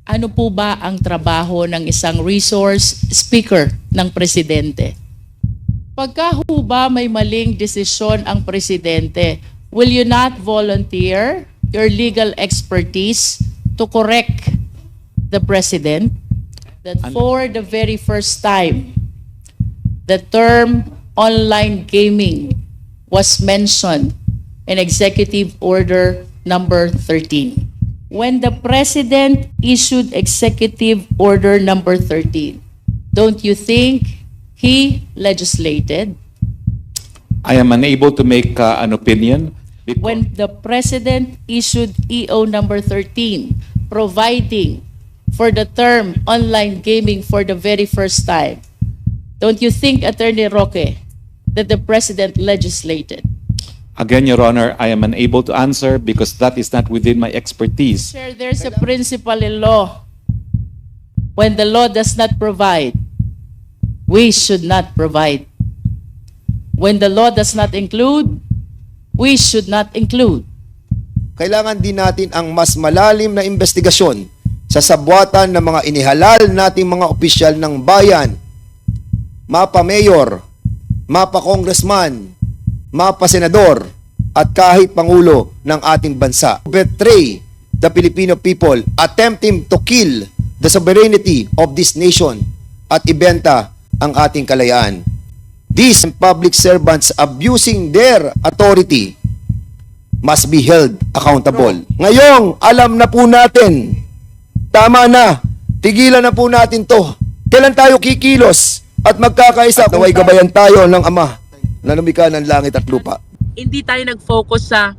Ano po ba ang trabaho ng isang resource speaker ng presidente? Pagka ho ba may maling desisyon ang presidente, will you not volunteer your legal expertise to correct the president? That for the very first time, the term online gaming was mentioned in Executive Order number 13. When the President issued Executive Order number 13, don't you think he legislated? I am unable to make an opinion. When the President issued EO number 13, providing for the term online gaming for the very first time, don't you think, Attorney Roque, that the President legislated? Again, Your Honor, I am unable to answer because that is not within my expertise. Sir, there's a principle in law. When the law does not provide, we should not provide. When the law does not include, we should not include. Kailangan din natin ang mas malalim na investigasyon sa sabwatan ng mga inihalal nating mga opisyal ng bayan, mapa-mayor, mapa-congressman, mapa-senador, at kahit pangulo ng ating bansa. Betray the Filipino people, attempting to kill the sovereignty of this nation at ibenta ang ating kalayaan. These public servants abusing their authority must be held accountable. Ngayong alam na po natin, tama na, tigilan na po natin to. Kailan tayo kikilos at magkakaisa? Naway gabayan tayo ng Ama na lumikha ng langit at lupa. Hindi tayo nag-focus sa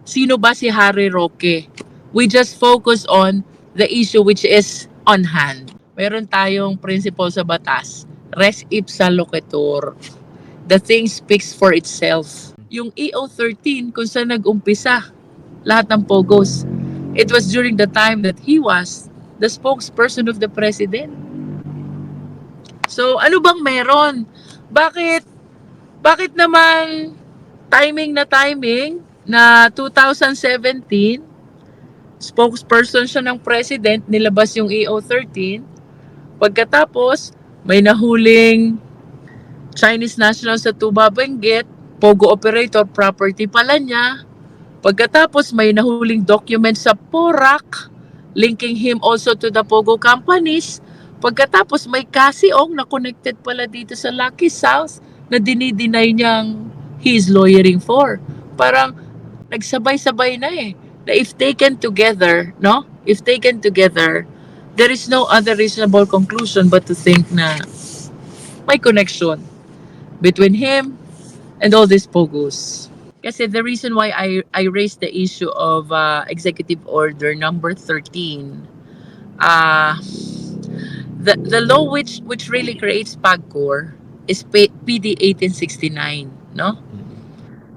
sino ba si Harry Roque. We just focus on the issue which is on hand. Meron tayong principle sa batas, res ipsa loquitur. The thing speaks for itself. Yung EO13, kung saan nag-umpisa lahat ng pogos, it was during the time that he was the spokesperson of the president. So, ano bang meron? Bakit naman timing na 2017, spokesperson siya ng president, nilabas yung EO13. Pagkatapos, may nahuling Chinese national sa Tuba Benguet, Pogo operator, property pala niya. Pagkatapos, may nahuling document sa Porac, linking him also to the Pogo companies. Pagkatapos, may Kasiong na connected pala dito sa Lucky South na dinideny niyang he's lawyering for. Parang nagsabay-sabay na eh. Na if taken together, no? If taken together, there is no other reasonable conclusion but to think na may connection between him and all these pogos. Kasi the reason why I raised the issue of Executive Order number 13, the law which really creates PAGCOR is PD 1869, no?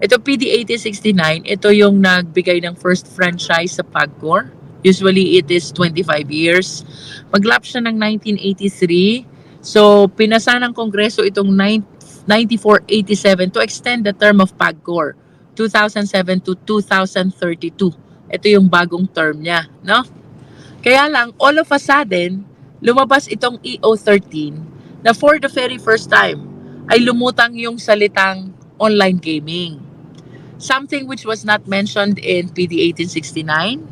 Ito PD 1869, ito yung nagbigay ng first franchise sa PAGCOR. Usually it is 25 years. Maglapse siya ng 1983. So pinasa ng Kongreso itong 9487 to extend the term of PAGCOR 2007 to 2032. Ito yung bagong term niya, no? Kaya lang all of a sudden lumabas itong EO13 na for the very first time ay lumutang yung salitang online gaming. Something which was not mentioned in PD 1869,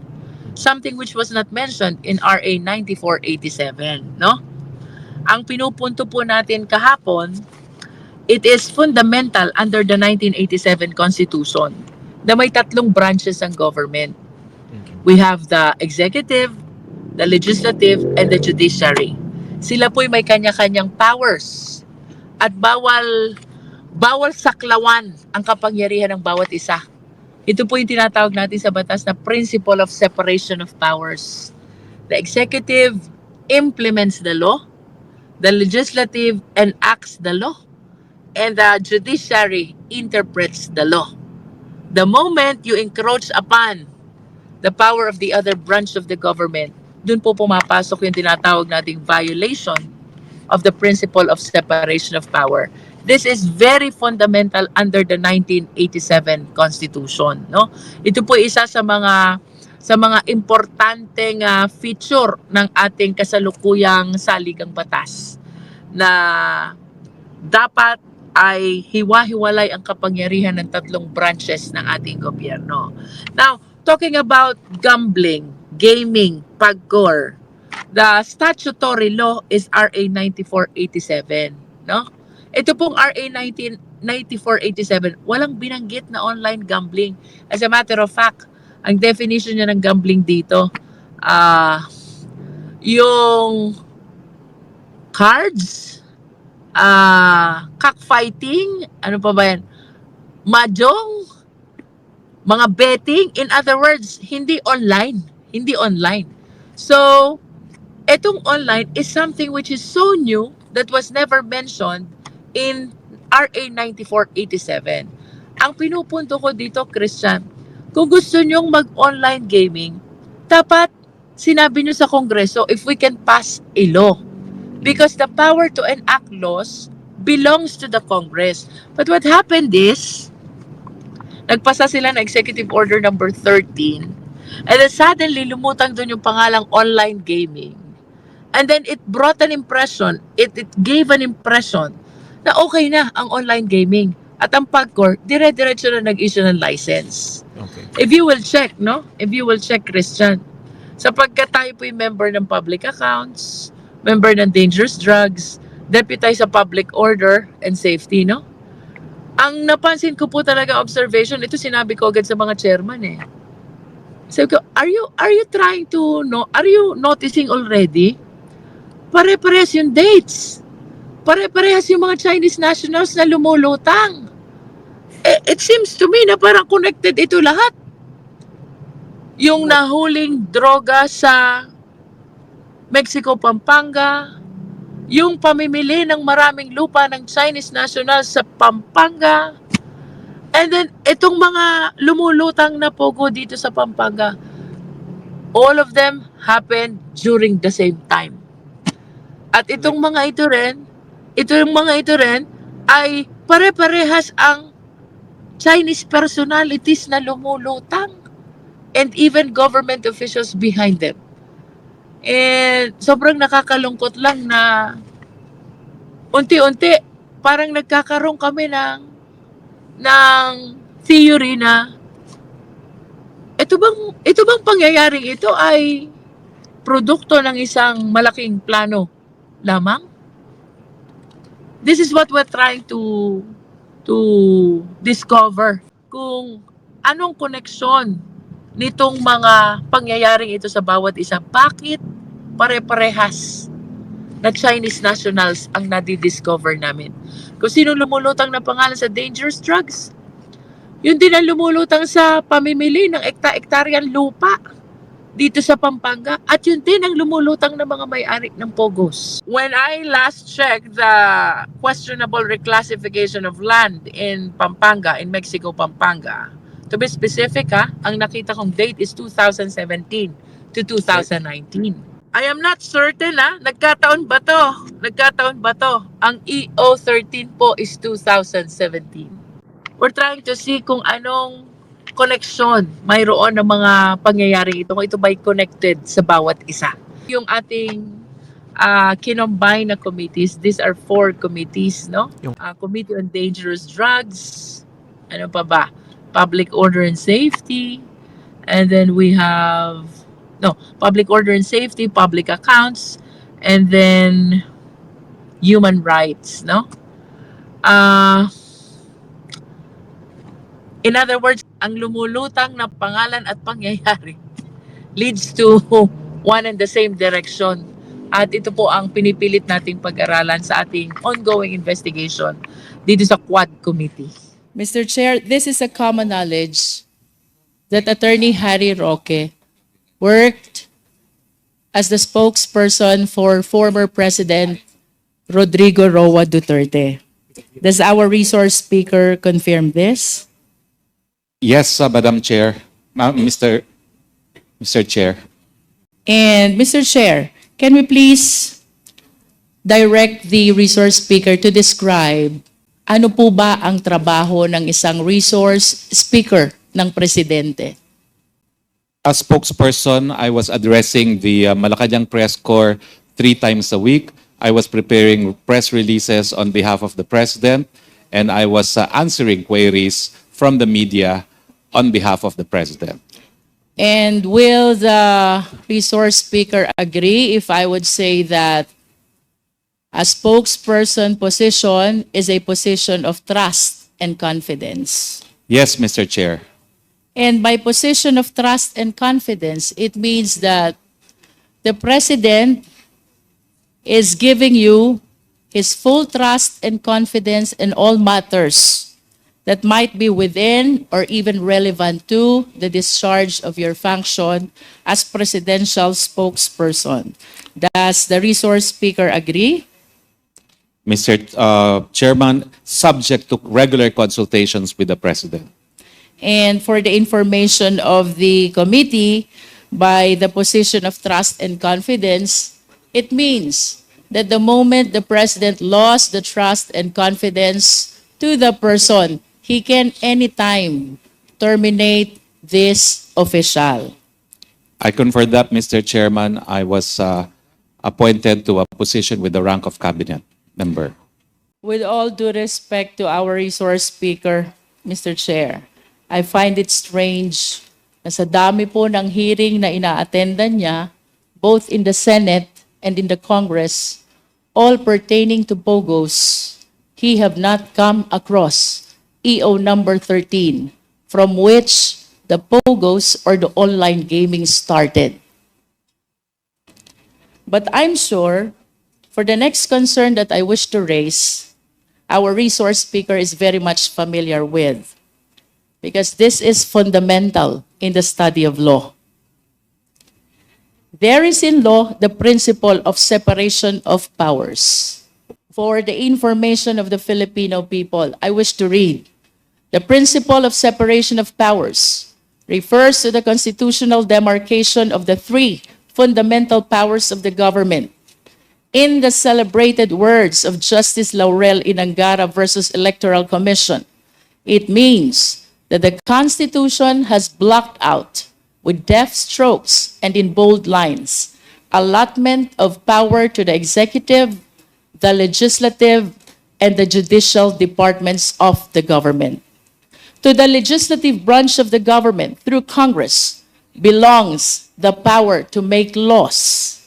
something which was not mentioned in RA 9487, no? Ang pinupunto po natin kahapon, it is fundamental under the 1987 Constitution na may tatlong branches ng government. We have the executive, the legislative, and the judiciary. Sila po'y may kanya-kanyang powers at bawal saklawan ang kapangyarihan ng bawat isa. Ito po yung tinatawag natin sa batas na principle of separation of powers. The executive implements the law, the legislative enacts the law, and the judiciary interprets the law. The moment you encroach upon the power of the other branch of the government, dun po pumapasok yung tinatawag nating violation of the principle of separation of power. This is very fundamental under the 1987 Constitution, no? Ito po isa sa mga sa mga importanteng feature ng ating kasalukuyang saligang batas na dapat ay hiwa-hiwalay ang kapangyarihan ng tatlong branches ng ating gobyerno. Now, talking about gambling, gaming, PAGCOR, the statutory law is RA 9487, no? Ito pong RA 9487, walang binanggit na online gambling. As a matter of fact, ang definition niya ng gambling dito, yung cards, cockfighting, ano pa ba yan? Mahjong, mga betting, in other words, hindi online. Hindi online. So, etong online is something which is so new that was never mentioned in RA 9487. Ang pinupunto ko dito, Christian, kung gusto nyong mag-online gaming, dapat sinabi nyo sa Kongreso if we can pass a law. Because the power to enact laws belongs to the Congress. But what happened is, nagpasa sila ng Executive Order number 13, and then suddenly lumutang doon yung pangalang online gaming. And then it brought an impression, it gave an impression na okay na ang online gaming. At ang PAGCOR, dire-diretso na nag-issue ng license. Okay. If you will check, no? If you will check, Christian, sapagkat tayo po yung member ng public accounts, member ng dangerous drugs, deputize sa public order and safety, no? Ang napansin ko po talaga observation, ito sinabi ko agad sa mga chairman eh. Sabi ko, are you trying to, are you noticing already? Pare-parehas yung dates. Pare-parehas yung mga Chinese nationals na lumulutang. It seems to me na parang connected ito lahat. Yung nahuling droga sa Mexico, Pampanga, yung pamimili ng maraming lupa ng Chinese nationals sa Pampanga, and then itong mga lumulutang na pogo dito sa Pampanga, all of them happened during the same time. At itong mga ito rin ay pare-parehas ang Chinese personalities na lumulutang and even government officials behind them. And sobrang nakakalungkot lang na unti-unti parang nagkakaroon kami ng theory na ito bang pangyayaring ito ay produkto ng isang malaking plano lamang? This is what we're trying to discover, kung anong koneksyon nitong mga pangyayaring ito sa bawat isa. Bakit pare-parehas na Chinese nationals ang nadi-discover namin? Kung sino lumulutang na pangalan sa dangerous drugs, yun din ang lumulutang sa pamimili ng ekta-ektaryang lupa dito sa Pampanga, at yun din ang lumulutang ng mga may-ari ng Pogos. When I last checked the questionable reclassification of land in Pampanga, in Mexico, Pampanga, to be specific ang nakita kong date is 2017 to 2019. I am not certain nagkataon ba to? Ang EO13 po is 2017. We're trying to see kung anong connection mayroon ng mga pangyayaring ito, kung ito ba'y connected sa bawat isa. Yung ating kinombine na committees, these are 4 committees, no? Committee on Dangerous Drugs, ano pa ba? Public Order and Safety, and then we have, Public Order and Safety, Public Accounts, and then Human Rights, no? In other words, ang lumulutang na pangalan at pangyayari leads to one and the same direction. At ito po ang pinipilit nating pag-aralan sa ating ongoing investigation dito sa Quad Committee. Mr. Chair, this is a common knowledge that Attorney Harry Roque worked as the spokesperson for former President Rodrigo Roa Duterte. Does our resource speaker confirm this? Yes, Madam Chair. Mr. Chair. And Mr. Chair, can we please direct the resource speaker to describe ano po ba ang trabaho ng isang resource speaker ng presidente? As spokesperson, I was addressing the Malacanang Press Corps 3 times a week. I was preparing press releases on behalf of the President, and I was answering queries from the media on behalf of the President. And will the resource speaker agree if I would say that a spokesperson position is a position of trust and confidence? Yes, Mr. Chair. And by position of trust and confidence, it means that the President is giving you his full trust and confidence in all matters that might be within or even relevant to the discharge of your function as presidential spokesperson. Does the resource speaker agree? Mr. Chairman, subject to regular consultations with the President. And for the information of the committee, by the position of trust and confidence, it means that the moment the President lost the trust and confidence to the person, he can anytime terminate this official. I confirm that, Mr. Chairman. I was appointed to a position with the rank of cabinet member. With all due respect to our resource speaker, Mr. Chair, I find it strange na sa dami po ng hearing na ina-attendan niya, both in the Senate and in the Congress, all pertaining to POGOs, he have not come across EO number 13, from which the POGOs or the online gaming started. But I'm sure, for the next concern that I wish to raise, our resource speaker is very much familiar with, because this is fundamental in the study of law. There is in law the principle of separation of powers. For the information of the Filipino people, I wish to read. The principle of separation of powers refers to the constitutional demarcation of the 3 fundamental powers of the government. In the celebrated words of Justice Laurel Inangara versus Electoral Commission, it means that the Constitution has blocked out, with deft strokes and in bold lines, allotment of power to the executive, the legislative, and the judicial departments of the government. To the legislative branch of the government through Congress belongs the power to make laws.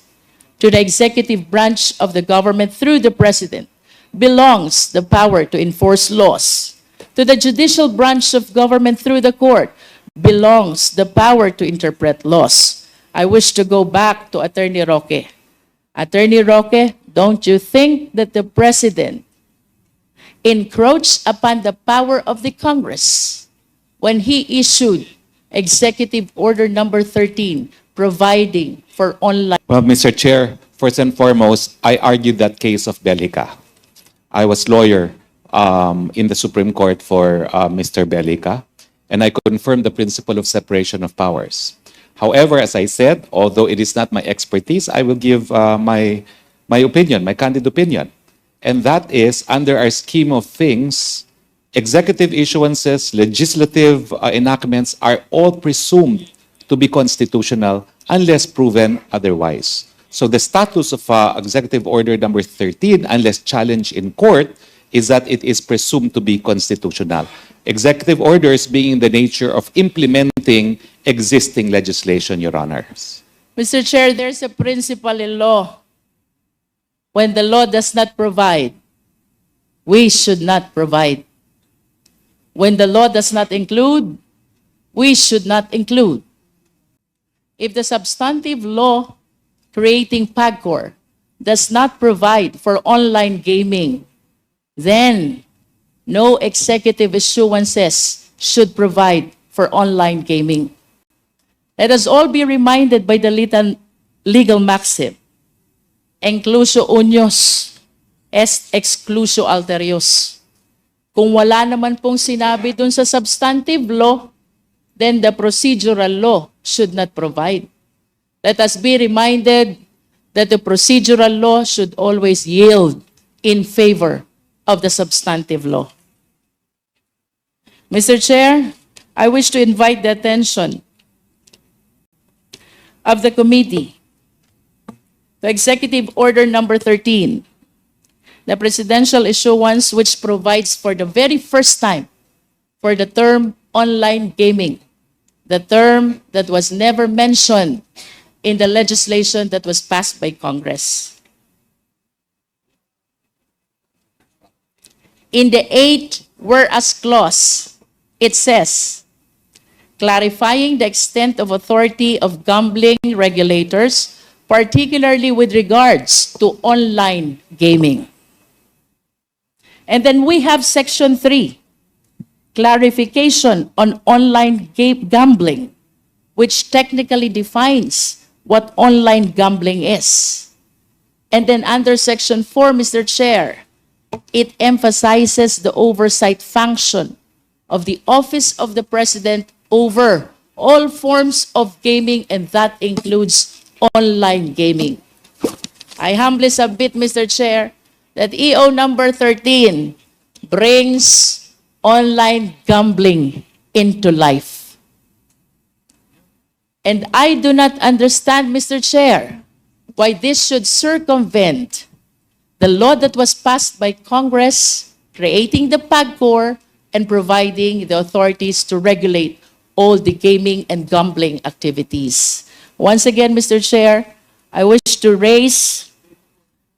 To the executive branch of the government through the President belongs the power to enforce laws. To the judicial branch of government through the court belongs the power to interpret laws. I wish to go back to Attorney Roque. Attorney Roque, don't you think that the President encroached upon the power of the Congress when he issued Executive Order number 13 providing for online? Well, Mr. Chair, first and foremost, I argued that case of Belica. I was lawyer in the Supreme Court for Mr. Belica, and I confirmed the principle of separation of powers. However, as I said, although it is not my expertise, I will give my opinion, my candid opinion. And that is, under our scheme of things, executive issuances, legislative enactments are all presumed to be constitutional unless proven otherwise. So the status of Executive Order number 13, unless challenged in court, is that it is presumed to be constitutional. Executive orders being in the nature of implementing existing legislation, Your Honors. Mr. Chair, there's a principle in law. When the law does not provide, we should not provide. When the law does not include, we should not include. If the substantive law creating PAGCOR does not provide for online gaming, then no executive issuances should provide for online gaming. Let us all be reminded by the legal maxim, inclusio unius est exclusio alterius. Kung wala naman pong sinabi dun sa substantive law, then the procedural law should not provide. Let us be reminded that the procedural law should always yield in favor of the substantive law. Mr. Chair, I wish to invite the attention of the committee to Executive Order number 13, the presidential issuance which provides for the very first time for the term online gaming, the term that was never mentioned in the legislation that was passed by Congress. In the 8 whereas clause, it says, clarifying the extent of authority of gambling regulators, particularly with regards to online gaming. And then we have Section 3, clarification on online gambling, which technically defines what online gambling is. And then under Section 4, Mr. Chair, it emphasizes the oversight function of the Office of the President over all forms of gaming, and that includes online gaming. I humbly submit, Mr. Chair, that EO number 13 brings online gambling into life. And I do not understand, Mr. Chair, why this should circumvent the law that was passed by Congress, creating the PAGCOR and providing the authorities to regulate all the gaming and gambling activities. Once again, Mr. Chair, I wish to raise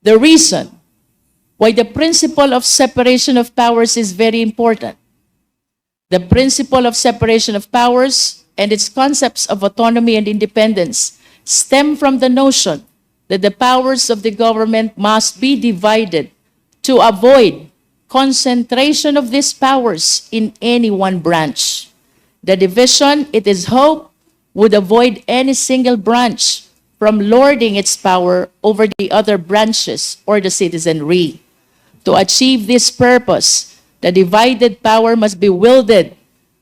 the reason why the principle of separation of powers is very important. The principle of separation of powers and its concepts of autonomy and independence stem from the notion that the powers of the government must be divided to avoid concentration of these powers in any one branch. The division, it is hoped, would avoid any single branch from lording its power over the other branches or the citizenry. To achieve this purpose, the divided power must be wielded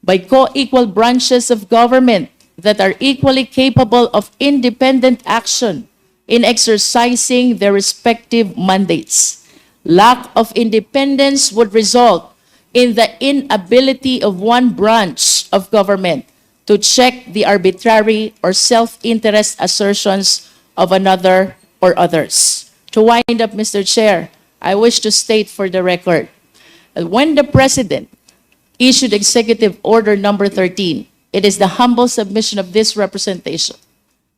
by co-equal branches of government that are equally capable of independent action in exercising their respective mandates. Lack of independence would result in the inability of one branch of government to check the arbitrary or self-interest assertions of another or others. To wind up, Mr. Chair, I wish to state for the record that when the President issued Executive Order number 13, it is the humble submission of this representation.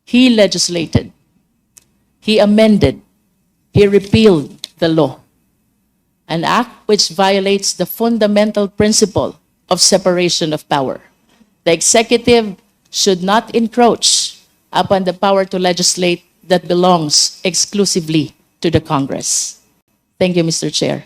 He legislated, he amended, he repealed the law, an act which violates the fundamental principle of separation of power. The executive should not encroach upon the power to legislate that belongs exclusively to the Congress. Thank you, Mr. Chair.